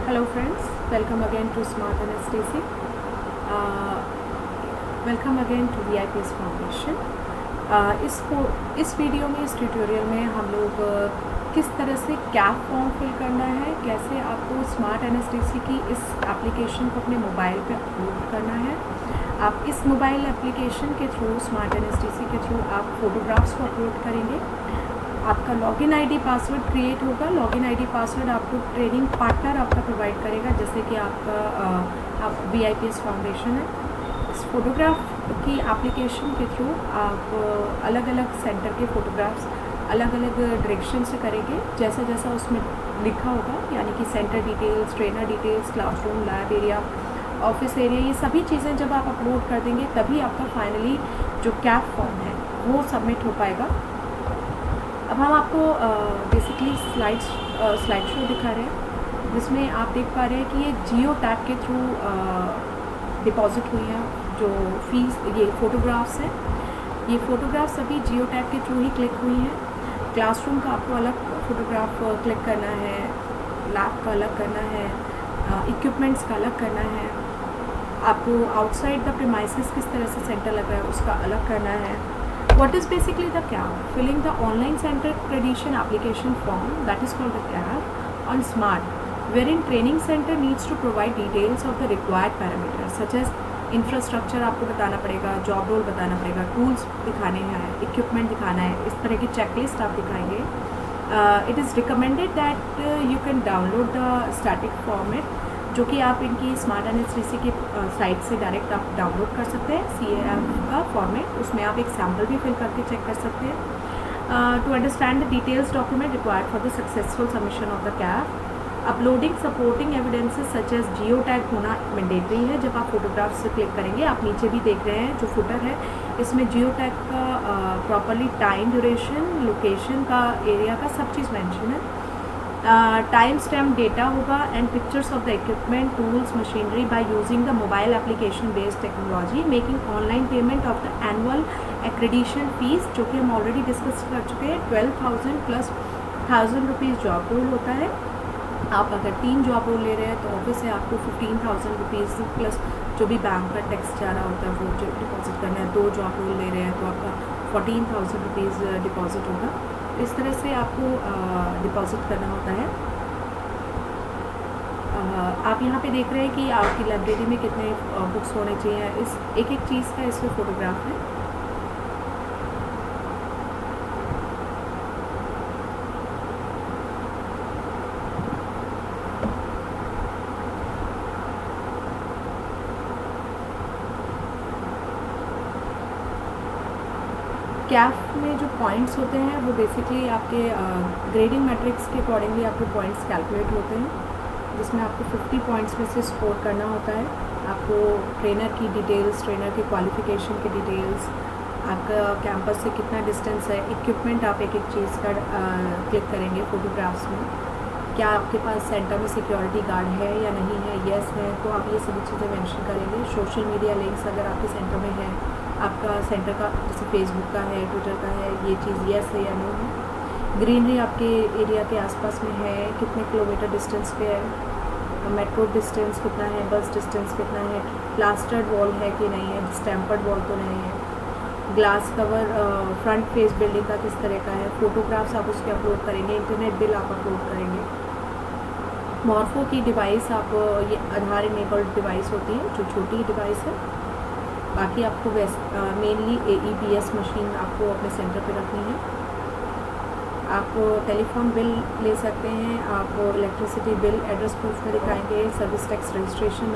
Hello friends, welcome again to Smart Anesthesia. Uh, Welcome again to VIP's Foundation. इस video में, इस tutorial में हम लोग किस तरह से कैप फॉर्म फिल करना है, कैसे आपको स्मार्ट एनेस्थीसी की इस एप्लीकेशन को अपने मोबाइल पे अपलोड करना है। आप इस मोबाइल एप्लीकेशन के थ्रू, स्मार्ट एनेस्थीसी के थ्रू आप फोटोग्राफ्स को अपलोड करेंगे। आपका लॉगिन आईडी पासवर्ड क्रिएट होगा। लॉगिन आईडी पासवर्ड आपको ट्रेनिंग पार्टनर आपका प्रोवाइड करेगा, जैसे कि आप VIP's फाउंडेशन है। इस फोटोग्राफ की एप्लीकेशन के थ्रू आप अलग अलग सेंटर के फ़ोटोग्राफ्स अलग अलग डायरेक्शन से करेंगे, जैसा जैसा उसमें लिखा होगा, यानी कि centre details, trainer details, classroom, lab area, office area, ये सभी चीज़ें जब आप अपलोड कर देंगे तभी आपका फाइनली जो कैप फॉर्म है वो सबमिट हो पाएगा। अब हम आपको बेसिकली स्लाइड शो दिखा रहे हैं, जिसमें आप देख पा रहे हैं कि ये जियो टैग के थ्रू डिपॉजिट हुई है जो फीस। ये फ़ोटोग्राफ्स हैं, ये फ़ोटोग्राफ्स सभी जियो टैग के थ्रू ही क्लिक हुई हैं। क्लासरूम का आपको अलग फ़ोटोग्राफ क्लिक करना है, लैब का अलग करना है, इक्विपमेंट्स का अलग करना है, आपको आउटसाइड द प्रीमाइसेस किस तरह से सेंटर लग रहा है उसका अलग करना है। What is basically the CAP? Filling the online center accreditation application form, that is called the CAP, on Smart, wherein training center needs to provide details of the required parameters such as infrastructure आपको बताना पड़ेगा, job role बताना पड़ेगा, tools दिखाने हैं, equipment दिखाना है, इस तरह की चेकलिस्ट आप दिखाएंगे। It is recommended that you can download the static format, जो कि आप इनकी स्मार्ट एनेस्थीसी की साइट से डायरेक्ट आप डाउनलोड कर सकते हैं। CAF का फॉर्मेट, उसमें आप एक सैम्पल भी फिल करके चेक कर सकते हैं। To understand the details document required for the successful submission of the cap, uploading supporting evidences such as geo tag होना मैंडेटरी है। जब आप फोटोग्राफ्स से क्लिक करेंगे, आप नीचे भी देख रहे हैं जो फुटर है, इसमें जियो टैग का प्रॉपरली टाइम, ड्यूरेशन, लोकेशन का, एरिया का सब चीज़ मेंशन है। टाइम स्टैम्प डेटा होगा and pictures of the equipment, tools, machinery by using the mobile application based technology, making online payment of the annual accreditation fees, जो कि हम already discussed कर चुके हैं। 12,000 प्लस 1,000 रुपीज़ जॉब रोल होता है। आप अगर 3 जॉब रोल ले रहे हैं तो ऑफिस से आपको 15,000 रुपीज़ प्लस जो भी बैंक का टैक्स जा रहा होता है वो जो डिपॉजिट करना है। 2 जॉब रोल ले रहे हैं तो आपका 14,000 रुपीज़ डिपॉजिट होगा। इस तरह से आपको डिपॉजिट करना होता है। आप यहाँ पे देख रहे हैं कि आपकी लाइब्रेरी में कितने बुक्स होने चाहिए। इस एक एक चीज़ का इसमें फ़ोटोग्राफ है। कैप में जो पॉइंट्स होते हैं वो बेसिकली आपके ग्रेडिंग मैट्रिक्स के अकॉर्डिंगली आपके पॉइंट्स कैलकुलेट होते हैं, जिसमें आपको 50 पॉइंट्स में से स्कोर करना होता है। आपको ट्रेनर की डिटेल्स, ट्रेनर के क्वालिफ़िकेशन की डिटेल्स, आपका कैंपस से कितना डिस्टेंस है, इक्विपमेंट, आप एक एक चीज़ का क्लिक करेंगे फ़ोटोग्राफ्स में। क्या आपके पास सेंटर में सिक्योरिटी गार्ड है या नहीं है, येस है तो आप ये सभी चीज़ें मेंशन करेंगे। सोशल मीडिया लिंक्स अगर आपके सेंटर में है, आपका सेंटर का जैसे फेसबुक का है, ट्विटर का है, ये चीज़ येस है या नो है। ग्रीनरी आपके एरिया के आसपास में है, कितने किलोमीटर डिस्टेंस पे है, मेट्रो डिस्टेंस कितना है, बस डिस्टेंस कितना है, प्लास्टर्ड वॉल है कि नहीं है, स्टैम्पर्ड वॉल तो नहीं है, glass cover front face building का किस तरह का है। फ़ोटोग्राफ्स आप उसके अपलोड करेंगे, इंटरनेट बिल आप अपलोड करेंगे। मॉर्फो की डिवाइस, आप ये आधार इनेबल्ड डिवाइस होती है जो छोटी डिवाइस है। बाकी आपको मेनली AEBS मशीन आपको अपने सेंटर पे रखनी है। आप टेलीफोन बिल ले सकते हैं, आप इलेक्ट्रिसिटी बिल एड्रेस प्रूफ में दिखाएंगे, सर्विस टैक्स रजिस्ट्रेशन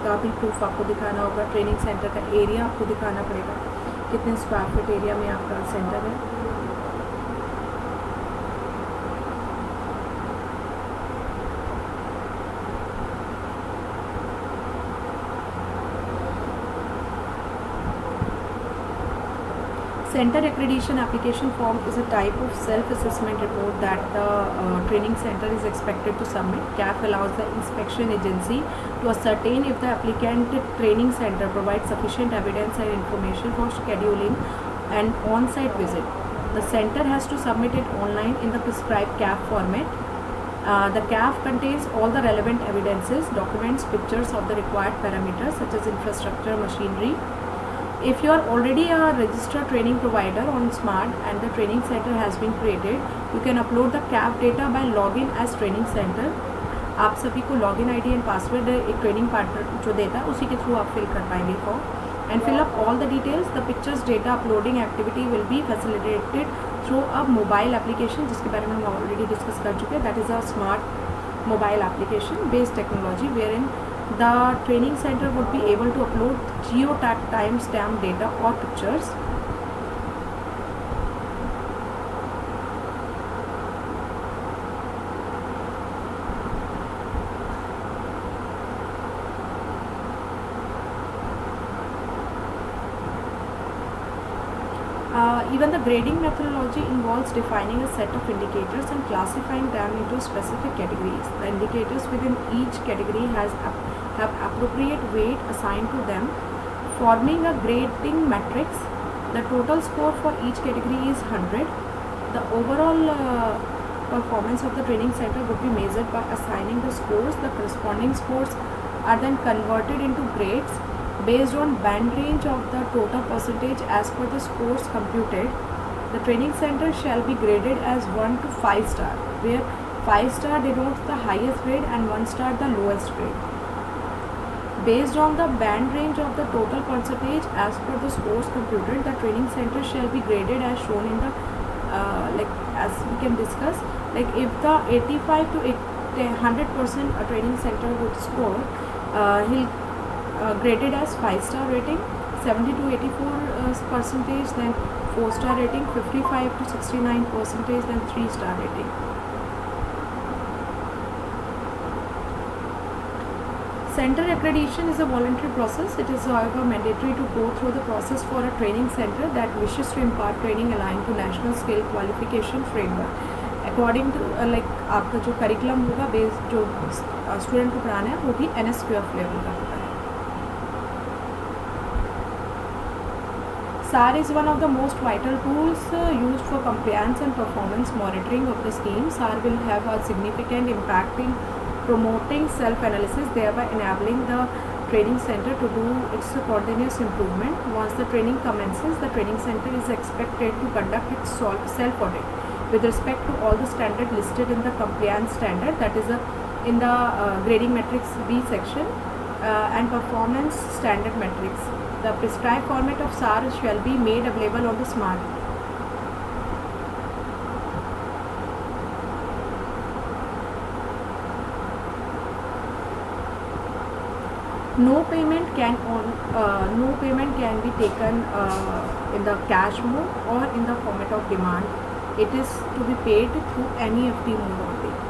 का भी प्रूफ आपको दिखाना होगा। ट्रेनिंग सेंटर का एरिया आपको दिखाना पड़ेगा, कितने स्क्वायर फीट एरिया में आपका सेंटर है। Center accreditation application form is a type of self-assessment report that the training center is expected to submit. CAF allows the inspection agency to ascertain if the applicant training center provides sufficient evidence and information for scheduling an on-site visit. The center has to submit it online in the prescribed CAF format. The CAF contains all the relevant evidences, documents, pictures of the required parameters such as infrastructure, machinery. If you are already a registered training provider on SMART and the training center has been created, you can upload the CAF data by login as training center. आप सभी को login ID and password एक training partner जो देता है उसी के through आप फिल कर पाएंगे form and fill up all the details. The pictures data uploading activity will be facilitated through a mobile application जिसके बारे में हम ऑलरेडी डिस्कस कर चुके हैं. That is a smart mobile application based technology where in the training centre would be able to upload geo time stamp data और pictures. Even the grading methodology involves defining a set of indicators and classifying them into specific categories. The indicators within each category have appropriate weight assigned to them, forming a grading matrix. The total score for each category is 100. The overall performance of the training center would be measured by assigning the scores. The corresponding scores are then converted into grades based on band range of the total percentage as per the scores computed. The training center shall be graded as 1 to 5 star, where 5 star denotes the highest grade and 1 star the lowest grade. Based on the band range of the total percentage as per the scores computed, the training center shall be graded as shown in the as we can discuss. Like if the 85 to 100% a training center would score, he'll graded as 5 star rating, 70 to 84 percentage then 4 star rating, 55 to 69 percentage then 3 star rating. Center accreditation is a voluntary process. It is however mandatory to go through the process for a training center that wishes to impart training aligned to national scale qualification framework. According to आपका जो curriculum होगा based जो student को पढ़ाना है वो भी NSQF level का होता है. SAR is one of the most vital tools used for compliance and performance monitoring of the scheme. SAR will have a significant impact in promoting self-analysis, thereby enabling the training center to do its continuous improvement. Once the training commences, the training center is expected to conduct its self-audit with respect to all the standards listed in the compliance standard, that is in the grading matrix B section and performance standard matrix. The prescribed format of SAR shall be made available on the SMART. No payment can be taken in the cash mode or in the format of demand. It is to be paid through NEFT mode only.